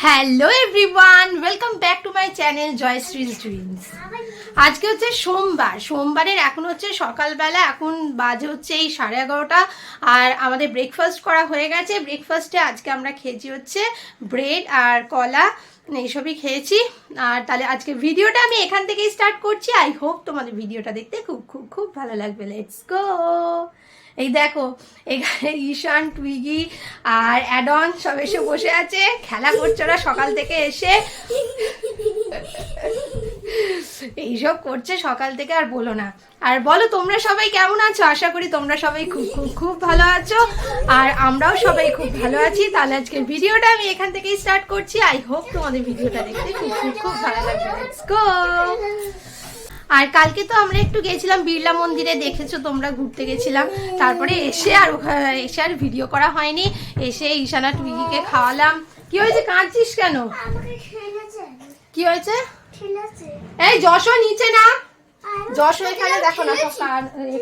Hello everyone, welcome back to my channel Joyshree's dreams. আজকে হচ্ছে সোমবারের এখন হচ্ছে সকালবেলা, এখন বাজে হচ্ছে এই 11:30। আর আমাদের ব্রেকফাস্ট করা হয়ে গেছে। ব্রেকফাস্টে আজকে আমরা খেয়েছি হচ্ছে ব্রেড আর কলা, এইসবই খেয়েছি। আর তাহলে আজকে ভিডিওটা আমি এখান থেকেই স্টার্ট করছি। আই হোপ তোমাদের ভিডিওটা দেখতে খুব খুব খুব ভালো লাগবে। Let's go. এই দেখো, এখানে ঈশান, টুইগি আর অ্যাডন সব এসে বসে আছে, খেলা করছে ওরা সকাল থেকে এসে। এইসব করছে সকাল থেকে, আর বলো না। আর বলো তোমরা সবাই কেমন আছো? আশা করি তোমরা সবাই খুব খুব খুব ভালো আছো, আর আমরাও সবাই খুব ভালো আছি। তাহলে আজকের ভিডিওটা আমি এখান থেকেই স্টার্ট করছি। আই হোপ তোমাদের ভিডিওটা দেখতে খুব খুব খুব ভালো লাগবে। Let's go. আর কালকে তো আমরা একটু গেছিলাম বিড়লা মন্দিরে, দেখেছো তোমরা, ঘুরতে গেছিলাম। তারপরে এসে আর ভিডিও করা হয়নি। এসে ঈশানা টুইগিকে খাওয়ালাম। কি হয়েছে, কাঁদছিস কেন? কি হয়েছে? এই যশো নিচে না, যশো এখানে দেখো না সব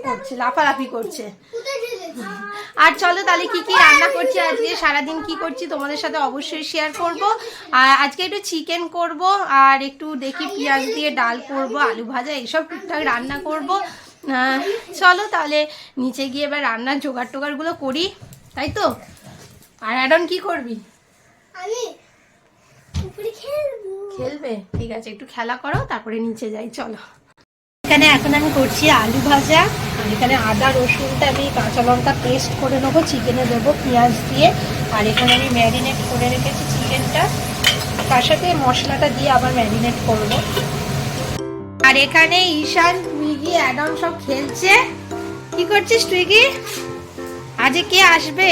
করছে, লাফালাফি করছে। আর চলো তাহলে কি কি রান্না করছি আজকে, সারাদিন কি করছি তোমাদের সাথে অবশ্যই শেয়ার করব। আর আজকে একটু চিকেন করব, আর একটু দেখি পেঁয়াজ দিয়ে ডাল করব, আলু ভাজা, এইসব টুকটাক রান্না করব। চলো তাহলে নিচে গিয়ে এবার রান্নার জোগাড় টোগাড়গুলো করি, তাই তো? আর অ্যাডন কি করবি? খেলবে? ঠিক আছে, একটু খেলা করো, তারপরে নিচে যাই। চলো। এখানে এখন আমি করছি আলু ভাজা। আর এখানে আদা রসুনটা আমি কাঁচা লঙ্কা পেস্ট করে নেবো, চিকেনে দেবো পেঁয়াজ দিয়ে। আর এখানে আমি ম্যারিনেট করে রেখেছি চিকেনটা, তার সাথে মশলাটা দিয়ে আবার ম্যারিনেট করবো। আর এখানে ঈশান, টুইগি, অ্যাডন সব খেলছে। কি করছিস টুইগি? আজকে কে আসবে?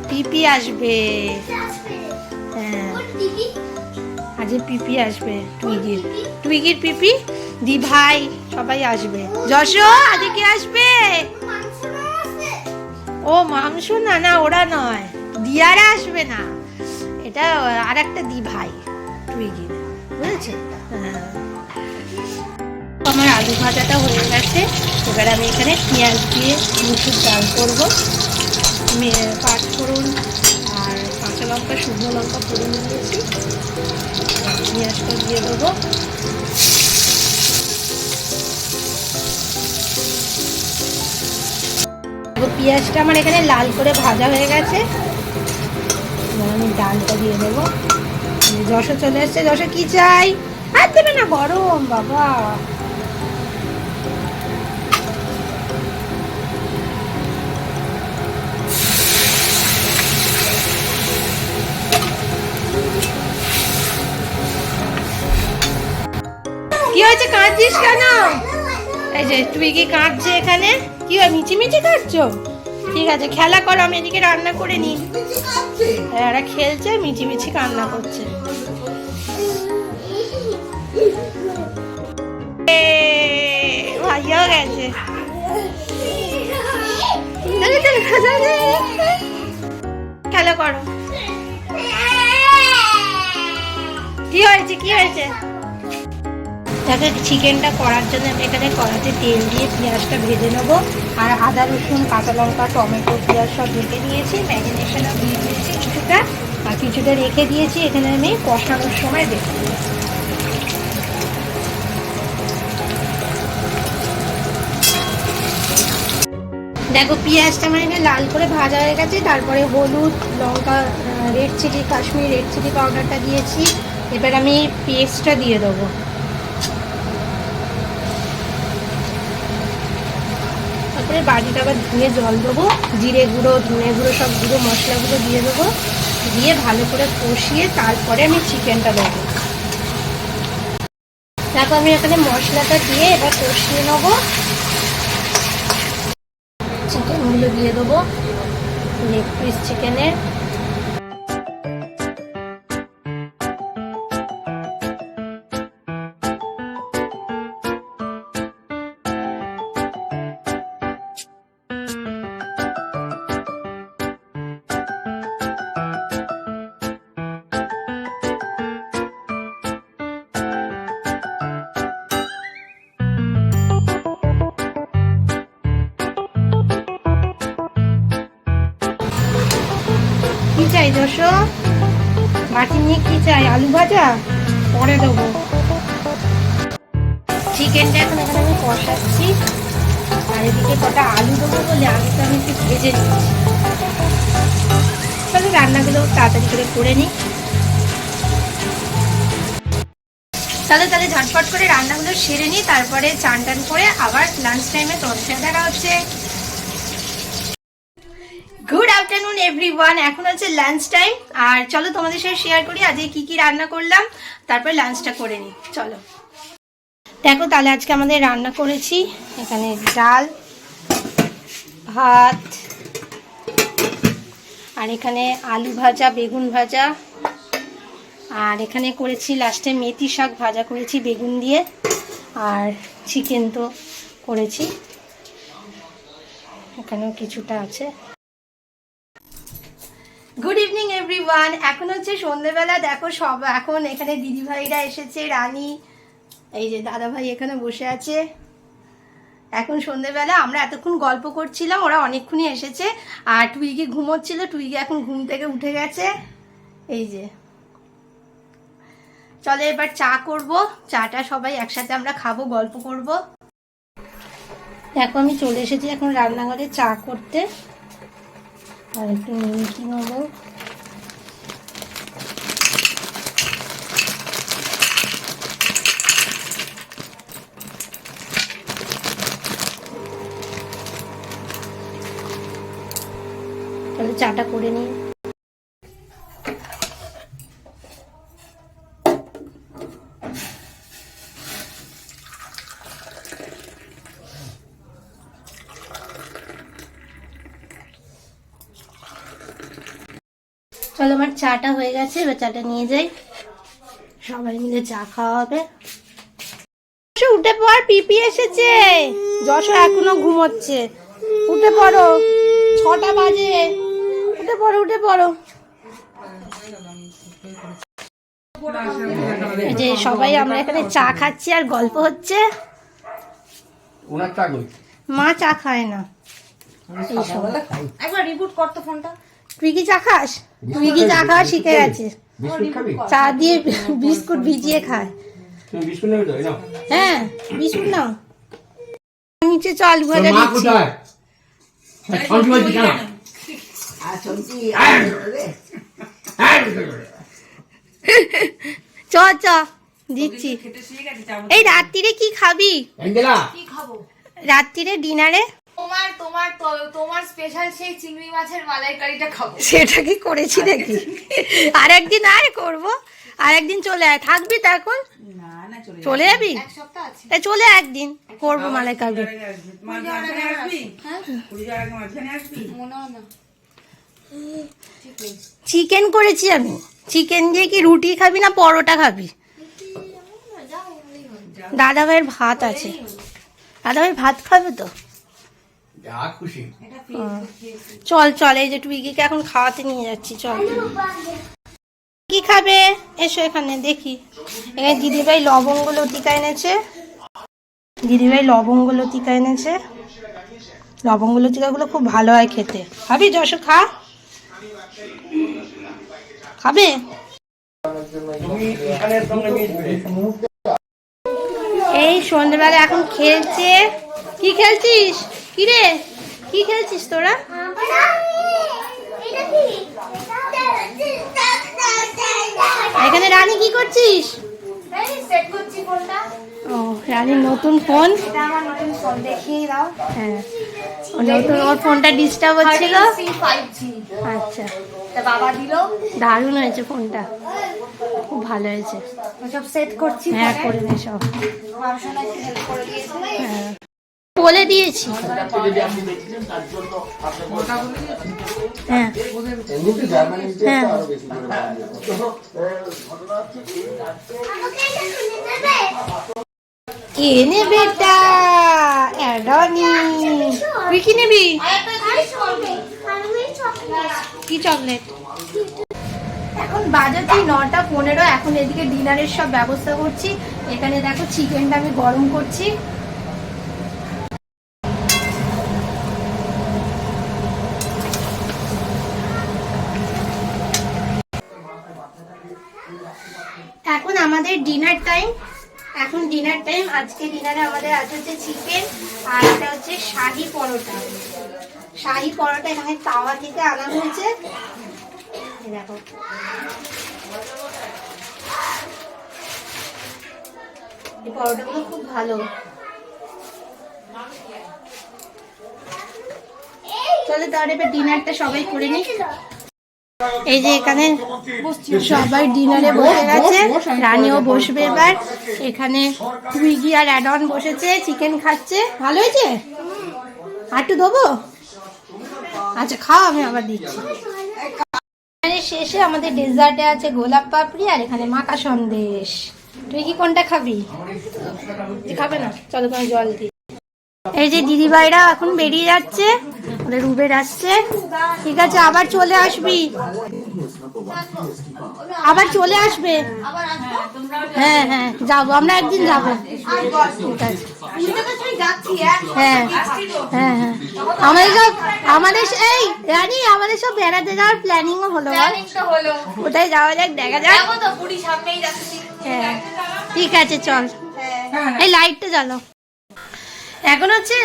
পিপি আসবে। হ্যাঁ, আজ পিপি আসবে। টুইগির পিপি, দি ভাই সবাই আসবে। যশো আজকে কে আসবে? ও মাংস না, না ওরা নয়, দিয়ারা আসবে না, এটা আর একটা দি ভাই টুইগির, বুঝেছো? হ্যাঁ, আমার আলু ভাজাটা হয়ে গেছে। এবার আমি এখানে পেঁয়াজ দিয়ে মুসুর ডাল করবো। পাঁচফোড়ন আর কাঁচা লঙ্কা, শুকনো লঙ্কা ফোড়ন দিয়েছি। পেঁয়াজটা দিয়ে দেবো। পেঁয়াজটা আমার এখানে লাল করে ভাজা হয়ে গেছে। আমি ডালটা দিয়ে দেবো। যশো চলে এসছে। যশো কি চাই? আর দেবে না, গরম বাবা। কি হয়েছে, কাঁদছিস কেন? এই যে টুইগি কাঁদছে এখানে। কি হয়, মিচিমিচি কাঁদছো? ঠিক আছে, খেলা করো, আমি এদিকে রান্না করে নিই। এরা খেলছে, মিচিমিচি কান্না করছে। ভাইয়াও গেছে। খেলা করো। কি হয়েছে, কি হয়েছে? তাকে চিকেনটা করার জন্য আমি এখানে কড়াতে তেল দিয়ে পেঁয়াজটা ভেজে নেবো। আর আদা রসুন কাঁচা লঙ্কা টমেটো পেঁয়াজ সব ভেজে নিয়েছি, ম্যারিনেশনও দিয়ে দিয়েছি কিছুটা, আর কিছুটা রেখে দিয়েছি। এখানে আমি কষানোর সময় দেখে দিয়েছি। দেখো পেঁয়াজটা আমার এখানে লাল করে ভাজা হয়ে গেছে। তারপরে হলুদ, লঙ্কা, red chilli, Kashmiri red chilli পাউডারটা দিয়েছি। এবার আমি পেস্টটা দিয়ে দেবো। তারপরে বাটিটা আবার ধুয়ে জল দেবো, জিরে গুঁড়ো, ধনে গুঁড়ো, সব গুঁড়ো মশলাগুলো দিয়ে দেবো। দিয়ে ভালো করে কষিয়ে তারপরে আমি চিকেনটা দেবো। তারপর আমি এখানে মশলাটা দিয়ে এবার কষিয়ে নেবো। চিকেনগুলো দিয়ে দেবো, লেগ পিস চিকেনের। কি চাই যশো? বাটি নিয়ে কি চাই? আলু ভাজা পরে দেবো। চিকেনটা এখন এখানে আমি কষাচ্ছি, আর এদিকে কটা আলু দেবো বলে আলুটা আমি একটু ভেজে নিচ্ছি। তাহলে রান্নাগুলো তাড়াতাড়ি করে নিই। তাহলে ঝটপট করে রান্নাগুলো সেরে নিই, তারপরে চান টান করে আবার লাঞ্চ টাইমে তোমাদের সাথে দেখা হচ্ছে। গুড আফটারনুন এভরিওয়ান, এখন হচ্ছে লাঞ্চ টাইম। আর চলো তোমাদের সাথে শেয়ার করি আজকে কি কি রান্না করলাম, তারপরে লাঞ্চটা করে নিই। চলো দেখো, তাহলে আজকে আমাদের রান্না করেছি এখানে ডাল, ভাত, আর এখানে আলু ভাজা, বেগুন ভাজা, আর এখানে করেছি লাস্টে মেথি শাক ভাজা করেছি বেগুন দিয়ে, আর চিকেন তো করেছি, এখানেও কিছুটা আছে। গুড ইভিনিং এভরিওয়ান, এখন হচ্ছে সন্ধ্যেবেলা। দেখো সব এখন এখানে দিদিভাইরা এসেছে, রানী, এই যে দাদাভাই এখানে বসে আছে। এখন সন্ধ্যেবেলা আমরা এতক্ষণ গল্প করছিলাম, ওরা অনেকক্ষণই এসেছে। আর টুইগি ঘুমোচ্ছিল, টুইগি এখন ঘুম থেকে উঠে গেছে। এই যে চলো এবার চা করব, চাটা সবাই একসাথে আমরা খাবো, গল্প করব। দেখো আমি চলে এসেছি এখন রান্নাঘরে চা করতে, আর একটু নিমকি নেবো। তাহলে চাটা করে নিই। চলো আমার চাটা হয়ে গেছে, এবার চাটা নিয়ে যাই, সবাই মিলে চা খাওয়া হবে। উঠে পড়, পিপি এসেছে। যশো এখনো ঘুমোচ্ছে, উঠে পড়ো, 6টা বাজে, উঠে পড়ো উঠে পড়ো। এই যে সবাই আমরা এখানে চা খাচ্ছি আর গল্প হচ্ছে। মা চা খায় না। একবার রিবুট কর তো ফোনটা। তুই কি চা খাস? তুই কি চা খাওয়া শিখে গেছে, চা দিয়ে বিস্কুট ভিজিয়ে খায়। হ্যাঁ বিস্কুট নাও, নিচে চল ভাজা দিচ্ছি। চ চ দিচ্ছি। এই রাত্রিরে কি খাবি? কি খাবো রাত্রিরে ডিনারে? তোমার স্পেশাল সেই চিংড়ি মাছের মালাইকারিটা খাবো। সেটা কি করেছি নাকি? আর একদিন আয় করবো, আর একদিন চলে আয়। থাকবি তো এখন? চলে যাবি? এক সপ্তাহ আছে। চলে একদিন করবো মালাইকারি। চিকেন করেছি আমি। চিকেন দিয়ে কি রুটি খাবি না পরোটা খাবি? দাদা ভাইয়ের ভাত আছে, দাদা ভাই ভাত খাবে তো? চল চল, এই যে টুইগিকে এখন খাওয়াতে নিয়ে যাচ্ছি, চল। কি খাবে এসো এখানে দেখি। এখানে দিদিভাই লবঙ্গ লতিকা এনেছে, দিদিভাই লবঙ্গ লতিকা এনেছে। লবঙ্গ লতিকাগুলো খুব ভালো হয় খেতে। খাবি যশো? খা, খাবে? এই সন্ধ্যেবেলা এখন খেলছে। কি খেলছিস? কি রে কি খেলছিস তোরা? এখানে রানী কি করছিস? সেট করছি ফোনটা। ও রানীর নতুন ফোন। এটা আমার নতুন ফোন, দেখিয়ে দাও। হ্যাঁ নতুন, ওর ফোনটা ডিস্টার্ব হচ্ছিল। 5G। আচ্ছা তা বাবা দিলো। দারুণ হয়েছে ফোনটা, খুব ভালো হয়েছে। সব সেট করছি। হ্যাঁ করে নে সব। মামসোনা একটু হেল্প করে দিয়েছে। হ্যাঁ বলে দিয়েছি। হ্যাঁ হ্যাঁ এনে বেটা অ্যাডনি, তুই কি নিবি? কি চকলেট? এখন বাজাচ্ছি 9টা 15। এখন এদিকে ডিনারের সব ব্যবস্থা করছি। এখানে দেখো চিকেনটা আমি গরম করছি। এখন আমাদের ডিনার টাইম। আজকে ডিনারে আমাদের আছে হচ্ছে চিকেন, আর এটা হচ্ছে শাহি পরোটা। এখানে তাওয়া থেকে আনা হয়েছে। এই দেখো, এই পরোটাগুলো খুব ভালো। চলো তাহলে এবার ডিনারটা সবাই করে নি। এই যে এখানে সবাই ডিনারে বসে গেছে, রানীও বসবে এবার। এখানে টুইগি আর অ্যাডন বসেছে, চিকেন খাচ্ছে। ভালো হয়েছে? আর একটু দেবো? আচ্ছা খাও, আমি আবার দিচ্ছি। শেষে আমাদের ডেজার্টে আছে গোলাপ পাপড়ি আর এখানে মাখা সন্দেশ। তুই কি কোনটা খাবি? খাবে না? চলো তোমার জল দিই। এই যে দিদিভাইরা এখন বেরিয়ে যাচ্ছে, ওদের উবের আসছে। ঠিক আছে, আবার চলে আসবি, আবার চলে আসবে। হ্যাঁ হ্যাঁ যাবো, আমরা একদিন যাবো। ঠিক আছে, হ্যাঁ হ্যাঁ হ্যাঁ। আমাদের এই রানী, আমাদের সব বেড়াতে যাওয়ার প্ল্যানিংও হলো। কোথায় যাওয়া যাক, দেখা যাক। হ্যাঁ ঠিক আছে, চল। এই লাইটটা জ্বালো। এখন হচ্ছে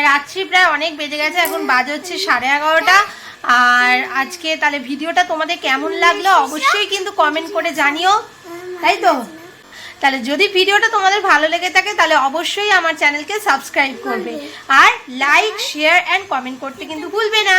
রাত্রি প্রায় অনেক বেজে গেছে, এখন বাজে হচ্ছে 11:30। আর আজকে তাহলে ভিডিওটা তোমাদের কেমন লাগলো অবশ্যই কিন্তু কমেন্ট করে জানিও, তাই তো? তাহলে যদি ভিডিওটা তোমাদের ভালো লেগে থাকে তাহলে অবশ্যই আমার চ্যানেলকে সাবস্ক্রাইব করবে, আর লাইক, শেয়ার অ্যান্ড কমেন্ট করতে কিন্তু ভুলবে না।